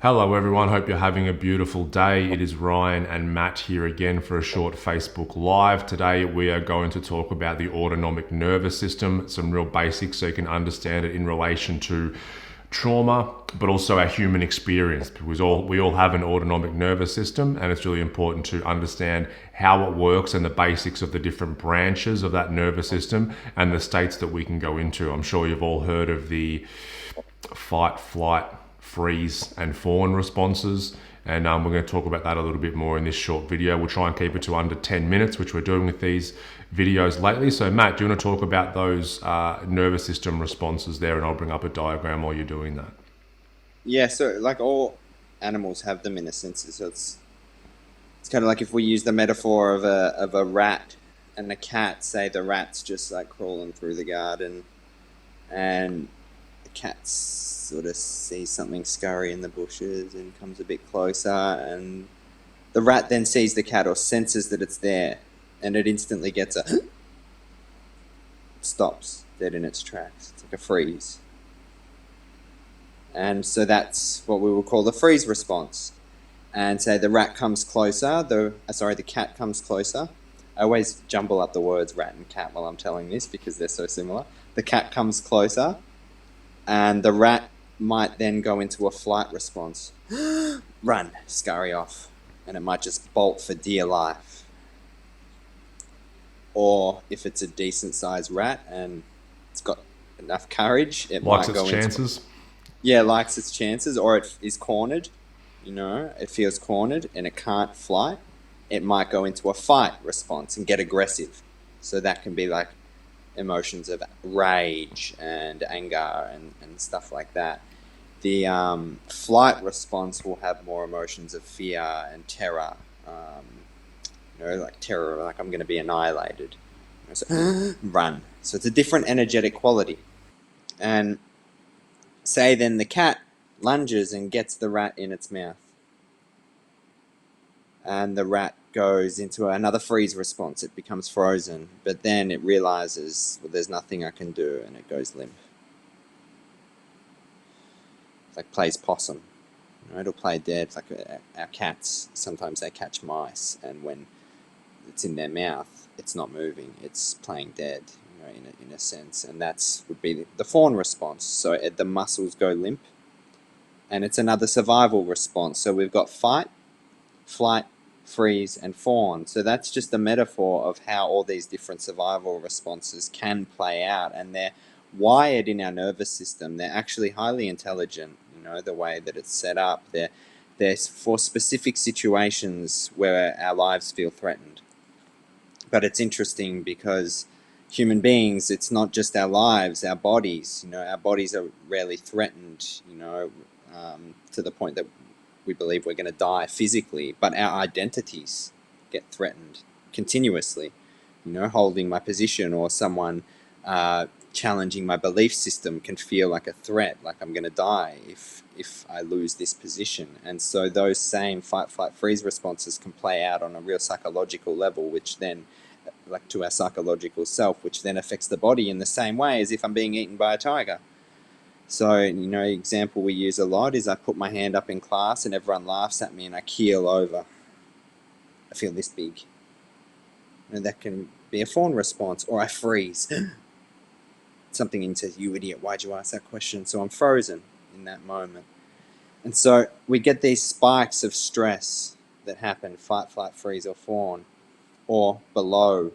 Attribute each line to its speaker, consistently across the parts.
Speaker 1: Hello everyone, hope you're having a beautiful day. It is Ryan and Matt here again for a short Facebook Live. Today we are going to talk about the autonomic nervous system, some real basics so you can understand it in relation to trauma, but also our human experience, because we all have an autonomic nervous system, and it's really important to understand how it works and the basics of the different branches of that nervous system and the states that we can go into. I'm sure you've all heard of the fight, flight, freeze, and fawn responses. And we're going to talk about that a little bit more in this short video. We'll try and keep it to under 10 minutes, which we're doing with these videos lately. So Matt, do you want to talk about those nervous system responses there? And I'll bring up a diagram while you're doing that.
Speaker 2: Yeah, so like all animals have them in a sense. So it's kind of like if we use the metaphor of a rat and a cat. Say the rat's just like crawling through the garden, and the cat sort of sees something scurry in the bushes and comes a bit closer, and the rat then sees the cat or senses that it's there, and it instantly gets stops dead in its tracks. It's like a freeze. And so that's what we will call the freeze response. And say the rat comes closer, the cat comes closer. I always jumble up the words rat and cat while I'm telling this because they're so similar. The cat comes closer, and the rat might then go into a flight response. Run, scurry off. And it might just bolt for dear life. Or if it's a decent sized rat and it's got enough courage, it
Speaker 1: Likes
Speaker 2: might go
Speaker 1: its
Speaker 2: into
Speaker 1: chances.
Speaker 2: yeah, likes its chances, or it is cornered, it feels cornered and it can't fly, it might go into a fight response and get aggressive. So that can be like emotions of rage and anger and stuff like that. The flight response will have more emotions of fear and terror, like terror, like I'm going to be annihilated. So, run. So it's a different energetic quality. And say then the cat lunges and gets the rat in its mouth. And the rat goes into another freeze response. It becomes frozen. But then it realizes, well, there's nothing I can do, and it goes limp. It's like plays possum. It'll play dead. It's like our cats, sometimes they catch mice, and when it's in their mouth, it's not moving. It's playing dead, in a sense. And that's would be the fawn response. So the muscles go limp, and it's another survival response. So we've got fight, flight, freeze, and fawn. So that's just a metaphor of how all these different survival responses can play out, and they're wired in our nervous system. They're actually highly intelligent, the way that it's set up. They're for specific situations where our lives feel threatened. But it's interesting because human beings, it's not just our lives, our bodies. Our bodies are rarely threatened, to the point that we believe we're going to die physically, but our identities get threatened continuously. Holding my position or someone challenging my belief system can feel like a threat, like I'm going to die if I lose this position. And so those same fight, flight, freeze responses can play out on a real psychological level, which then, like to our psychological self, which then affects the body in the same way as if I'm being eaten by a tiger. So, example we use a lot is I put my hand up in class and everyone laughs at me and I keel over. I feel this big. And that can be a fawn response, or I freeze. Something in says, you idiot, why'd you ask that question? So I'm frozen in that moment. And so we get these spikes of stress that happen, fight, flight, freeze, or fawn, or below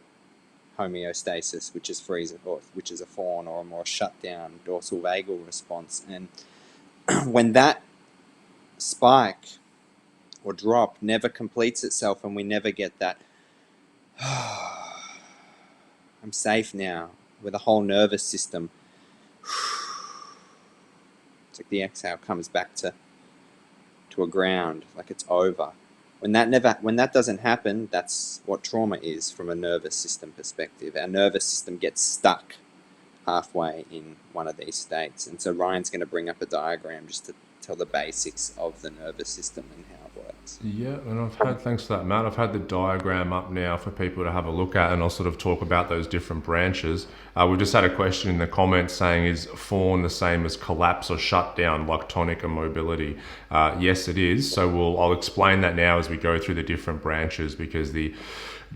Speaker 2: homeostasis, which is freeze, or which is a fawn, or a more shut down dorsal vagal response. And when that spike or drop never completes itself, and we never get that I'm safe now, with the whole nervous system, it's like the exhale comes back to a ground, like it's over. When that doesn't happen, that's what trauma is from a nervous system perspective. Our nervous system gets stuck halfway in one of these states. And so Ryan's going to bring up a diagram just to tell the basics of the nervous system and how it works. response.
Speaker 1: Yeah, and thanks for that, Matt. I've had the diagram up now for people to have a look at, and I'll sort of talk about those different branches. We just had a question in the comments saying, is fawn the same as collapse or shutdown, like tonic immobility? Yes, it is. So I'll explain that now as we go through the different branches, because the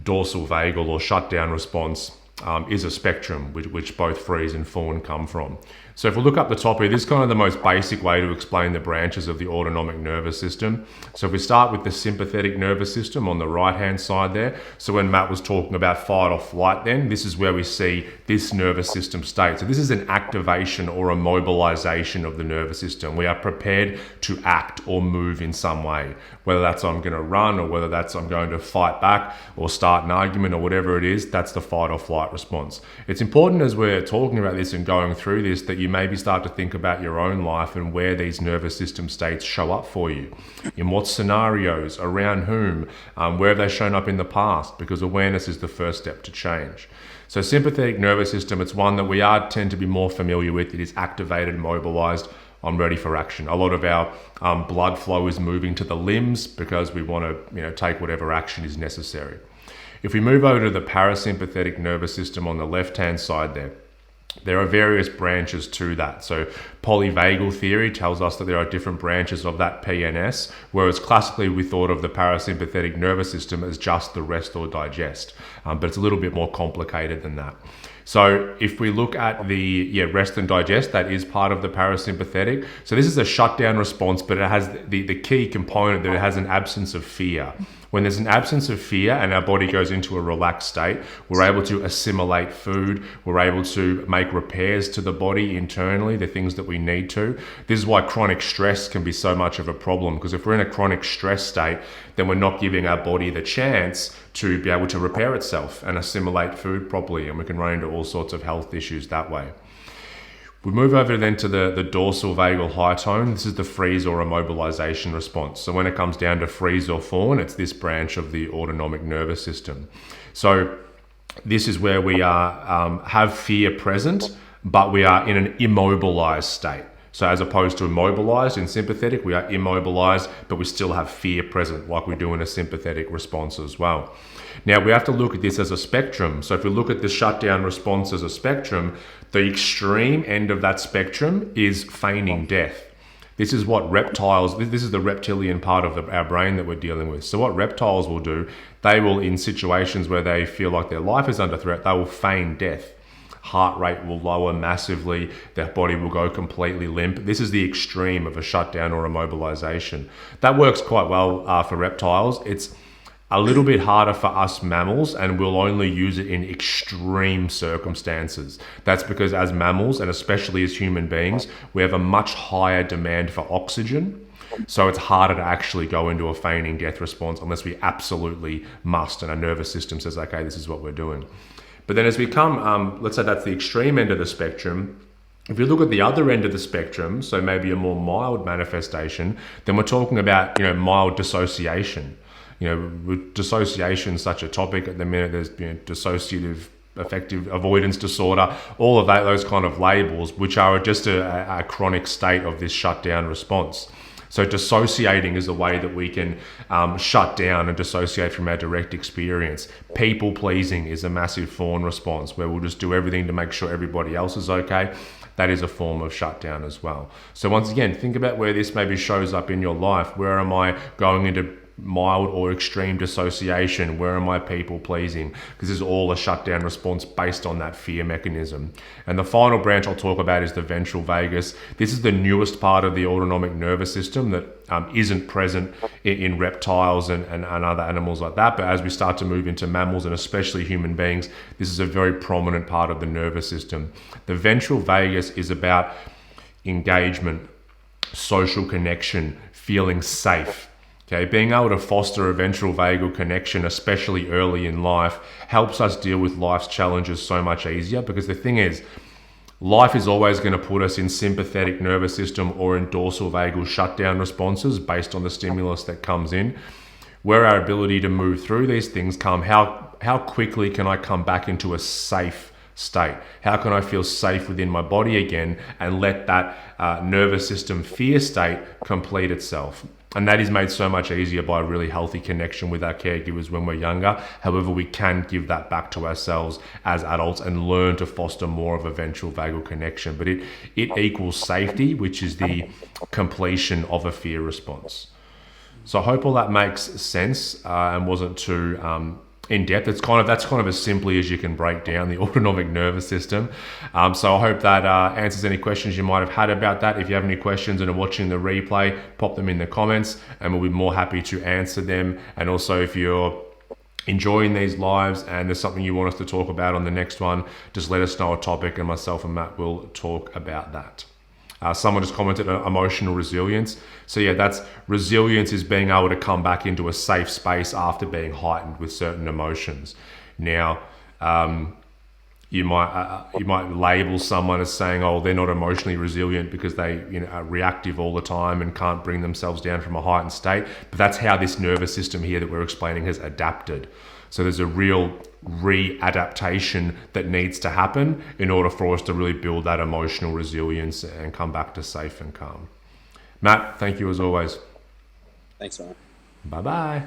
Speaker 1: dorsal vagal or shutdown response is a spectrum which both freeze and fawn come from. So if we look up the top here, this is kind of the most basic way to explain the branches of the autonomic nervous system. So if we start with the sympathetic nervous system on the right hand side there, so when Matt was talking about fight or flight, then this is where we see this nervous system state. So this is an activation or a mobilization of the nervous system. We are prepared to act or move in some way, whether that's I'm going to run, or whether that's I'm going to fight back or start an argument, or whatever it is. That's the fight or flight response. It's important as we're talking about this and going through this that you maybe start to think about your own life and where these nervous system states show up for you, in what scenarios, around whom, where have they shown up in the past, because awareness is the first step to change. So sympathetic nervous system, it's one that we tend to be more familiar with. It is activated, mobilized, I'm ready for action. A lot of our blood flow is moving to the limbs because we want to take whatever action is necessary. If we move over to the parasympathetic nervous system on the left-hand side there are various branches to that. So polyvagal theory tells us that there are different branches of that PNS, whereas classically we thought of the parasympathetic nervous system as just the rest or digest, but it's a little bit more complicated than that. So if we look at the rest and digest, that is part of the parasympathetic. So this is a shutdown response, but it has the key component that it has an absence of fear. When there's an absence of fear and our body goes into a relaxed state, we're able to assimilate food, we're able to make repairs to the body internally, the things that we need to. This is why chronic stress can be so much of a problem, because if we're in a chronic stress state, then we're not giving our body the chance to be able to repair itself and assimilate food properly, and we can run into all sorts of health issues that way. We move over then to the dorsal vagal high tone. This is the freeze or immobilization response. So when it comes down to freeze or fawn, it's this branch of the autonomic nervous system. So this is where we have fear present, but we are in an immobilized state. So as opposed to immobilized in sympathetic, we are immobilized, but we still have fear present, like we do in a sympathetic response as well. Now we have to look at this as a spectrum. So if we look at the shutdown response as a spectrum, the extreme end of that spectrum is feigning death. This is what reptiles, this is the reptilian part of our brain that we're dealing with. So what reptiles will do, they will, in situations where they feel like their life is under threat, they will feign death. Heart rate will lower massively, their body will go completely limp. This is the extreme of a shutdown or a mobilization. That works quite well for reptiles. It's a little bit harder for us mammals, and we'll only use it in extreme circumstances. That's because as mammals, and especially as human beings, we have a much higher demand for oxygen. So it's harder to actually go into a feigning death response unless we absolutely must, and our nervous system says, okay, this is what we're doing. But then as we come, let's say that's the extreme end of the spectrum. If you look at the other end of the spectrum, so maybe a more mild manifestation, then we're talking about mild dissociation. With dissociation such a topic at the minute, there's dissociative affective avoidance disorder, all of that, those kind of labels, which are just a chronic state of this shutdown response. So dissociating is a way that we can shut down and dissociate from our direct experience. People pleasing is a massive fawn response, where we'll just do everything to make sure everybody else is okay. That is a form of shutdown as well. So once again, think about where this maybe shows up in your life. Where am I going into mild or extreme dissociation? Where am I people pleasing? Because this is all a shutdown response based on that fear mechanism. And the final branch I'll talk about is the ventral vagus. This is the newest part of the autonomic nervous system that isn't present in reptiles and other animals like that. But as we start to move into mammals and especially human beings, this is a very prominent part of the nervous system. The ventral vagus is about engagement, social connection, feeling safe. Okay, being able to foster a ventral vagal connection, especially early in life, helps us deal with life's challenges so much easier, because the thing is, life is always going to put us in sympathetic nervous system or in dorsal vagal shutdown responses based on the stimulus that comes in. Where our ability to move through these things come, how quickly can I come back into a safe state? How can I feel safe within my body again and let that nervous system fear state complete itself? And that is made so much easier by a really healthy connection with our caregivers when we're younger. However, we can give that back to ourselves as adults and learn to foster more of a ventral vagal connection. But it equals safety, which is the completion of a fear response. So I hope all that makes sense and wasn't too in depth. That's kind of as simply as you can break down the autonomic nervous system. So I hope that answers any questions you might have had about that. If you have any questions and are watching the replay, pop them in the comments and we'll be more happy to answer them. And also if you're enjoying these lives and there's something you want us to talk about on the next one, just let us know a topic and myself and Matt will talk about that. Someone just commented on emotional resilience. So yeah, that's resilience is being able to come back into a safe space after being heightened with certain emotions. Now, you might label someone as saying, oh, they're not emotionally resilient because they are reactive all the time and can't bring themselves down from a heightened state. But that's how this nervous system here that we're explaining has adapted. So there's a real readaptation that needs to happen in order for us to really build that emotional resilience and come back to safe and calm. Matt, thank you as always.
Speaker 2: Thanks, Ryan.
Speaker 1: Bye-bye.